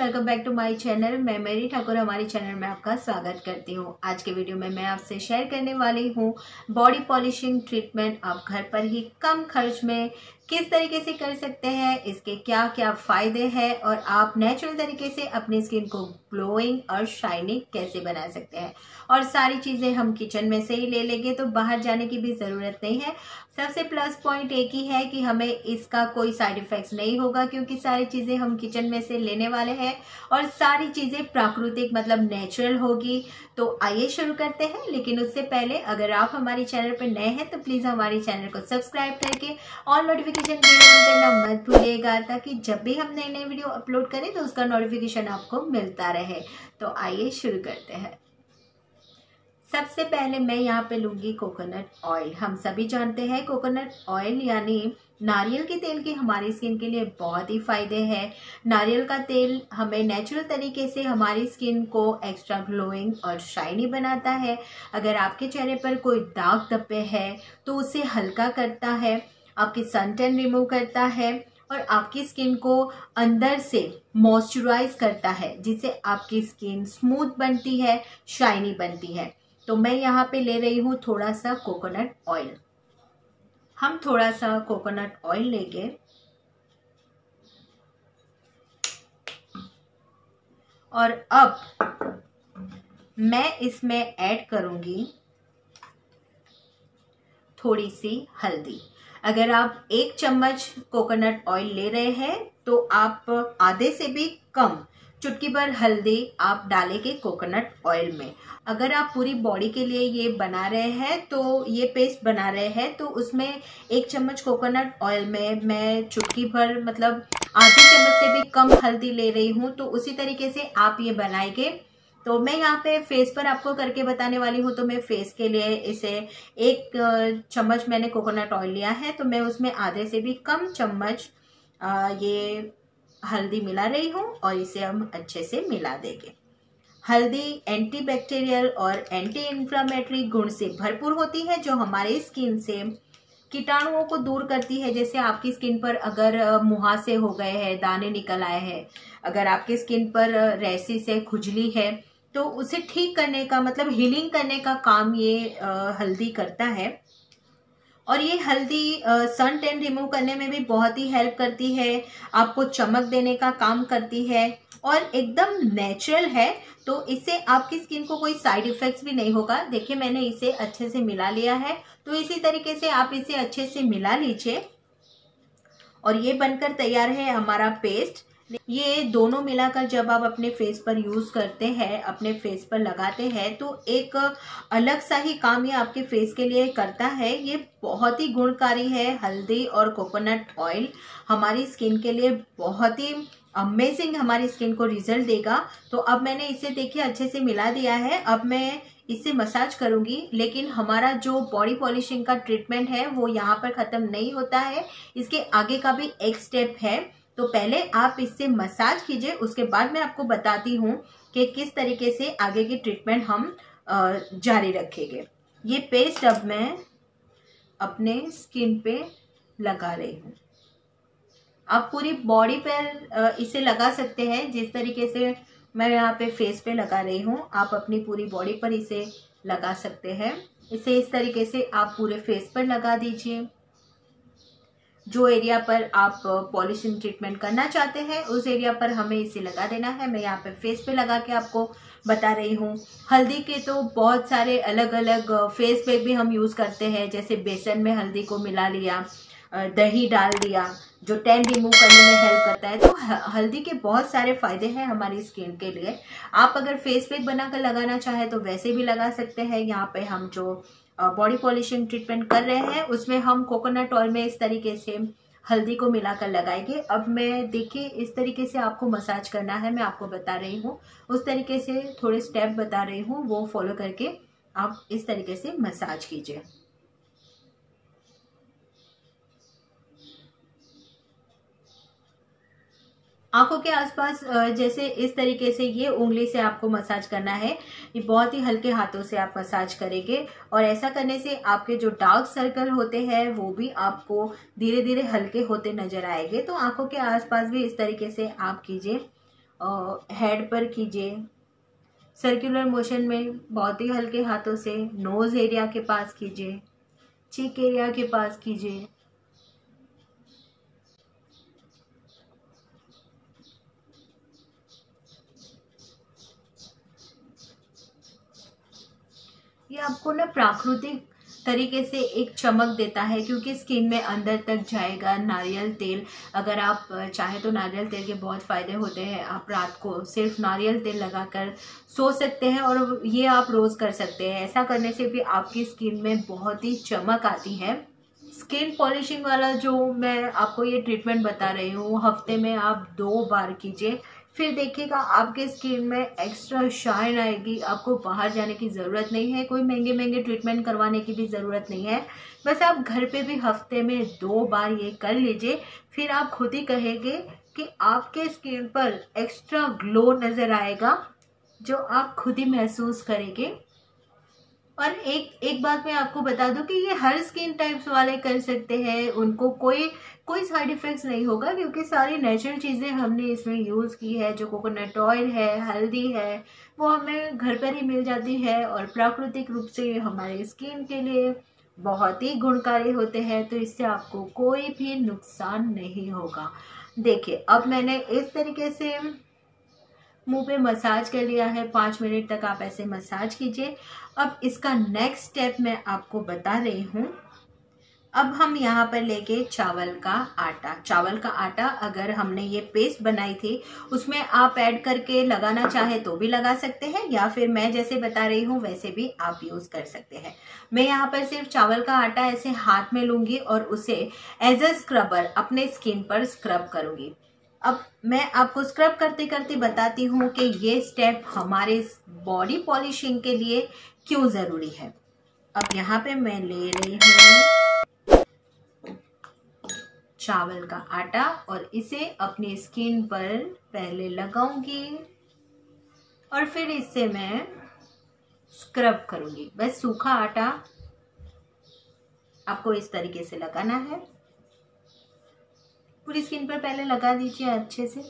Welcome back to my channel. मैं मेरी ठाकुर हमारी channel में आपका स्वागत करती हूँ। आज के वीडियो में मैं आपसे शेयर करने वाली हूँ बॉडी पॉलिशिंग ट्रीटमेंट आप घर पर ही कम खर्च में किस तरीके से कर सकते हैं, इसके क्या क्या फायदे हैं और आप नेचुरल तरीके से अपनी स्किन को ग्लोइंग और शाइनिंग कैसे बना सकते हैं। और सारी चीज़ें हम किचन में से ही ले लेंगे, तो बाहर जाने की भी ज़रूरत नहीं है। सबसे प्लस पॉइंट एक ही है कि हमें इसका कोई साइड इफेक्ट्स नहीं होगा, क्योंकि सारी चीज़ें हम किचन में से लेने वाले हैं और सारी चीज़ें प्राकृतिक मतलब नेचुरल होगी। तो आइए शुरू करते हैं। लेकिन उससे पहले अगर आप हमारी चैनल पर नए हैं तो प्लीज़ हमारी चैनल को सब्सक्राइब करके और नोटिफिकेशन बेल ऑन करना मत भूलिएगा, ताकि जब भी हम नई नई वीडियो अपलोड करें तो उसका नोटिफिकेशन आपको मिलता रहे। तो आइए शुरू करते हैं। सबसे पहले मैं यहाँ पे लूंगी कोकोनट ऑयल। हम सभी जानते हैं कोकोनट ऑयल यानी नारियल के तेल के हमारी स्किन के लिए बहुत ही फायदे हैं। नारियल का तेल हमें नेचुरल तरीके से हमारी स्किन को एक्स्ट्रा ग्लोइंग और शाइनी बनाता है। अगर आपके चेहरे पर कोई दाग धब्बे हैं तो उसे हल्का करता है, आपकी सन टैन रिमूव करता है और आपकी स्किन को अंदर से मॉइस्चराइज करता है, जिससे आपकी स्किन स्मूथ बनती है, शाइनी बनती है। तो मैं यहाँ पे ले रही हूँ थोड़ा सा कोकोनट ऑयल। हम थोड़ा सा कोकोनट ऑयल लेंगे और अब मैं इसमें ऐड करूंगी थोड़ी सी हल्दी। अगर आप 1 चम्मच कोकोनट ऑयल ले रहे हैं तो आप आधे से भी कम चुटकी भर हल्दी आप डालेंगे कोकोनट ऑयल में। अगर आप पूरी बॉडी के लिए ये बना रहे हैं तो ये पेस्ट बना रहे हैं तो उसमें 1 चम्मच कोकोनट ऑयल में मैं चुटकी भर मतलब आधी चम्मच से भी कम हल्दी ले रही हूँ। तो उसी तरीके से आप ये बनाएंगे। तो मैं यहाँ पे फेस पर आपको करके बताने वाली हूँ। तो मैं फेस के लिए इसे 1 चम्मच मैंने कोकोनट ऑयल लिया है, तो मैं उसमें आधे से भी कम चम्मच ये हल्दी मिला रही हूँ और इसे हम अच्छे से मिला देंगे। हल्दी एंटीबैक्टीरियल और एंटी इन्फ्लामेटरी गुण से भरपूर होती है, जो हमारे स्किन से कीटाणुओं को दूर करती है। जैसे आपकी स्किन पर अगर मुहासे हो गए हैं, दाने निकल आए हैं, अगर आपकी स्किन पर रैशेस है, खुजली है, तो उसे ठीक करने का मतलब हीलिंग करने का काम ये हल्दी करता है। और ये हल्दी सन टैन रिमूव करने में भी बहुत ही हेल्प करती है, आपको चमक देने का काम करती है और एकदम नेचुरल है। तो इससे आपकी स्किन को कोई साइड इफेक्ट्स भी नहीं होगा। देखिए मैंने इसे अच्छे से मिला लिया है, तो इसी तरीके से आप इसे अच्छे से मिला लीजिए और ये बनकर तैयार है हमारा पेस्ट। ये दोनों मिलाकर जब आप अपने फेस पर यूज करते हैं, अपने फेस पर लगाते हैं, तो एक अलग सा ही काम ये आपके फेस के लिए करता है। ये बहुत ही गुणकारी है। हल्दी और कोकोनट ऑयल हमारी स्किन के लिए बहुत ही अमेजिंग हमारी स्किन को रिजल्ट देगा। तो अब मैंने इसे देखिए अच्छे से मिला दिया है। अब मैं इससे मसाज करूंगी, लेकिन हमारा जो बॉडी पॉलिशिंग का ट्रीटमेंट है वो यहाँ पर खत्म नहीं होता है, इसके आगे का भी एक स्टेप है। तो पहले आप इससे मसाज कीजिए, उसके बाद मैं आपको बताती हूँ कि किस तरीके से आगे की ट्रीटमेंट हम जारी रखेंगे। ये पेस्ट अब मैं अपने स्किन पे लगा रही हूँ। आप पूरी बॉडी पर इसे लगा सकते हैं, जिस तरीके से मैं यहाँ पे फेस पे लगा रही हूँ, आप अपनी पूरी बॉडी पर इसे लगा सकते हैं। इसे इस तरीके से आप पूरे फेस पर लगा दीजिए। जो एरिया पर आप पॉलिशिंग ट्रीटमेंट करना चाहते हैं उस एरिया पर हमें इसे लगा देना है। मैं यहाँ पे फेस पे लगा के आपको बता रही हूँ। हल्दी के तो बहुत सारे अलग अलग फेस पैक भी हम यूज करते हैं, जैसे बेसन में हल्दी को मिला लिया, दही डाल दिया, जो टैन रिमूव करने में हेल्प करता है। तो हल्दी के बहुत सारे फायदे हैं हमारी स्किन के लिए। आप अगर फेस पैक बनाकर लगाना चाहे तो वैसे भी लगा सकते हैं। यहाँ पे हम जो बॉडी पॉलिशिंग ट्रीटमेंट कर रहे हैं उसमें हम कोकोनट ऑयल में इस तरीके से हल्दी को मिलाकर लगाएंगे। अब मैं देखिए इस तरीके से आपको मसाज करना है, मैं आपको बता रही हूँ। उस तरीके से थोड़े स्टेप बता रही हूँ, वो फॉलो करके आप इस तरीके से मसाज कीजिए। आंखों के आसपास जैसे इस तरीके से ये उंगली से आपको मसाज करना है। ये बहुत ही हल्के हाथों से आप मसाज करेंगे और ऐसा करने से आपके जो डार्क सर्कल होते हैं वो भी आपको धीरे धीरे हल्के होते नजर आएंगे। तो आंखों के आसपास भी इस तरीके से आप कीजिए हेड पर कीजिए, सर्कुलर मोशन में बहुत ही हल्के हाथों से नोज एरिया के पास कीजिए, चीक एरिया के पास कीजिए। ये आपको ना प्राकृतिक तरीके से एक चमक देता है, क्योंकि स्किन में अंदर तक जाएगा नारियल तेल। अगर आप चाहे तो नारियल तेल के बहुत फ़ायदे होते हैं। आप रात को सिर्फ नारियल तेल लगाकर सो सकते हैं और ये आप रोज़ कर सकते हैं। ऐसा करने से भी आपकी स्किन में बहुत ही चमक आती है। स्किन पॉलिशिंग वाला जो मैं आपको ये ट्रीटमेंट बता रही हूँ, हफ्ते में आप 2 बार कीजिए, फिर देखिएगा आपके स्किन में एक्स्ट्रा शाइन आएगी। आपको बाहर जाने की ज़रूरत नहीं है, कोई महंगे महंगे ट्रीटमेंट करवाने की भी ज़रूरत नहीं है। बस आप घर पे भी हफ्ते में 2 बार ये कर लीजिए, फिर आप खुद ही कहेंगे कि आपके स्किन पर एक्स्ट्रा ग्लो नज़र आएगा, जो आप खुद ही महसूस करेंगे। और एक बात मैं आपको बता दूं कि ये हर स्किन टाइप्स वाले कर सकते हैं, उनको कोई साइड इफेक्ट्स नहीं होगा, क्योंकि सारी नेचुरल चीज़ें हमने इसमें यूज़ की है। जो कोकोनट ऑयल है, हल्दी है, वो हमें घर पर ही मिल जाती है और प्राकृतिक रूप से हमारे स्किन के लिए बहुत ही गुणकारी होते हैं। तो इससे आपको कोई भी नुकसान नहीं होगा। देखिए, अब मैंने इस तरीके से मुंह पे मसाज कर लिया है। 5 मिनट तक आप ऐसे मसाज कीजिए। अब इसका नेक्स्ट स्टेप मैं आपको बता रही हूँ। अब हम यहाँ पर लेके चावल का आटा। चावल का आटा अगर हमने ये पेस्ट बनाई थी उसमें आप ऐड करके लगाना चाहे तो भी लगा सकते हैं, या फिर मैं जैसे बता रही हूँ वैसे भी आप यूज कर सकते हैं। मैं यहाँ पर सिर्फ चावल का आटा ऐसे हाथ में लूंगी और उसे एज अ स्क्रबर अपने स्किन पर स्क्रब करूंगी। अब मैं आपको स्क्रब करते करते बताती हूँ कि ये स्टेप हमारे बॉडी पॉलिशिंग के लिए क्यों ज़रूरी है। अब यहाँ पे मैं ले रही हूँ चावल का आटा और इसे अपनी स्किन पर पहले लगाऊंगी और फिर इससे मैं स्क्रब करूंगी। बस सूखा आटा आपको इस तरीके से लगाना है। पूरी स्किन पर पहले लगा दीजिए अच्छे से।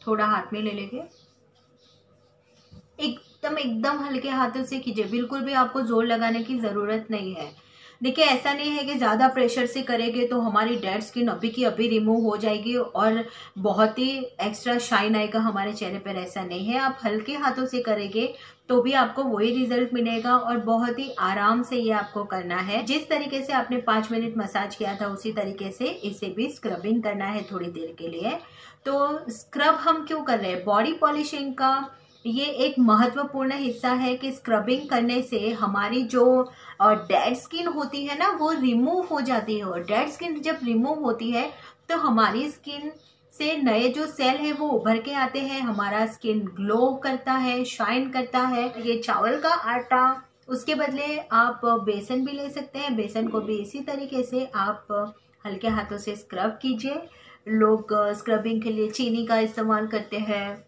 थोड़ा हाथ में ले लेंगे, एकदम हल्के हाथों से कीजिए, बिल्कुल भी आपको जोर लगाने की जरूरत नहीं है। देखिए, ऐसा नहीं है कि ज्यादा प्रेशर से करेंगे तो हमारी डेड स्किन अभी की अभी रिमूव हो जाएगी और बहुत ही एक्स्ट्रा शाइन आएगा हमारे चेहरे पर। ऐसा नहीं है, आप हल्के हाथों से करेंगे तो भी आपको वही रिजल्ट मिलेगा और बहुत ही आराम से ये आपको करना है। जिस तरीके से आपने 5 मिनट मसाज किया था उसी तरीके से इसे भी स्क्रबिंग करना है थोड़ी देर के लिए। तो स्क्रब हम क्यों कर रहे हैं? बॉडी पॉलिशिंग का ये एक महत्वपूर्ण हिस्सा है कि स्क्रबिंग करने से हमारी जो डेड स्किन होती है ना, वो रिमूव हो जाती है। और डेड स्किन जब रिमूव होती है तो हमारी स्किन से नए जो सेल है वो उभर के आते हैं, हमारा स्किन ग्लो करता है, शाइन करता है। ये चावल का आटा, उसके बदले आप बेसन भी ले सकते हैं। बेसन को भी इसी तरीके से आप हल्के हाथों से स्क्रब कीजिए। लोग स्क्रबिंग के लिए चीनी का इस्तेमाल करते हैं,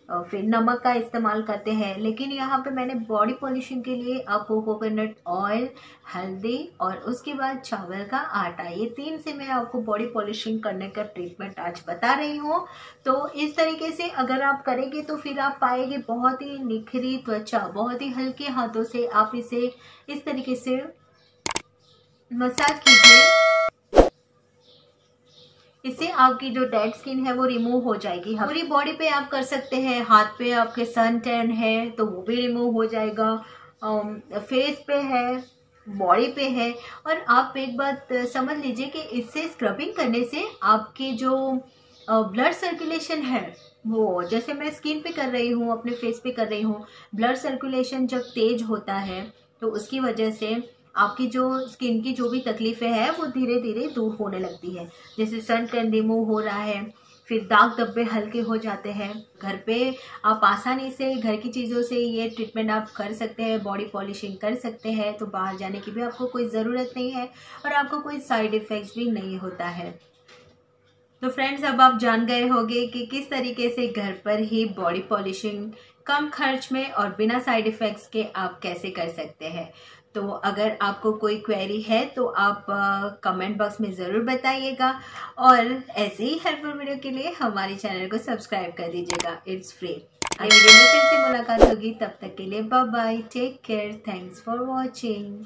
फिर नमक का इस्तेमाल करते हैं, लेकिन यहाँ पे मैंने बॉडी पॉलिशिंग के लिए आपको कोकोनट ऑयल, हल्दी और उसके बाद चावल का आटा, ये 3 से मैं आपको बॉडी पॉलिशिंग करने का ट्रीटमेंट आज बता रही हूँ। तो इस तरीके से अगर आप करेंगे तो फिर आप पाएंगे बहुत ही निखरी त्वचा। बहुत ही हल्के हाथों से आप इसे इस तरीके से मसाज कीजिए, इससे आपकी जो डेड स्किन है वो रिमूव हो जाएगी। पूरी बॉडी पे आप कर सकते हैं। हाथ पे आपके सन टैन है तो वो भी रिमूव हो जाएगा, फेस पे है, बॉडी पे है। और आप एक बात समझ लीजिए कि इससे स्क्रबिंग करने से आपके जो ब्लड सर्कुलेशन है, वो जैसे मैं स्किन पे कर रही हूँ, अपने फेस पे कर रही हूँ, ब्लड सर्कुलेशन जब तेज होता है तो उसकी वजह से आपकी जो स्किन की जो भी तकलीफें हैं वो धीरे धीरे दूर होने लगती है। जैसे सन टैन रिमूव हो रहा है, फिर दाग धब्बे हल्के हो जाते हैं। घर पे आप आसानी से घर की चीज़ों से ये ट्रीटमेंट आप कर सकते हैं, बॉडी पॉलिशिंग कर सकते हैं। तो बाहर जाने की भी आपको कोई ज़रूरत नहीं है और आपको कोई साइड इफ़ेक्ट्स भी नहीं होता है। तो फ्रेंड्स, अब आप जान गए होंगे कि किस तरीके से घर पर ही बॉडी पॉलिशिंग कम खर्च में और बिना साइड इफेक्ट्स के आप कैसे कर सकते हैं। तो अगर आपको कोई क्वेरी है तो आप कमेंट बॉक्स में ज़रूर बताइएगा, और ऐसे ही हेल्पफुल वीडियो के लिए हमारे चैनल को सब्सक्राइब कर दीजिएगा। It's free. अगली वीडियो में फिर से मुलाकात होगी, तब तक के लिए bye bye, take care, thanks for watching.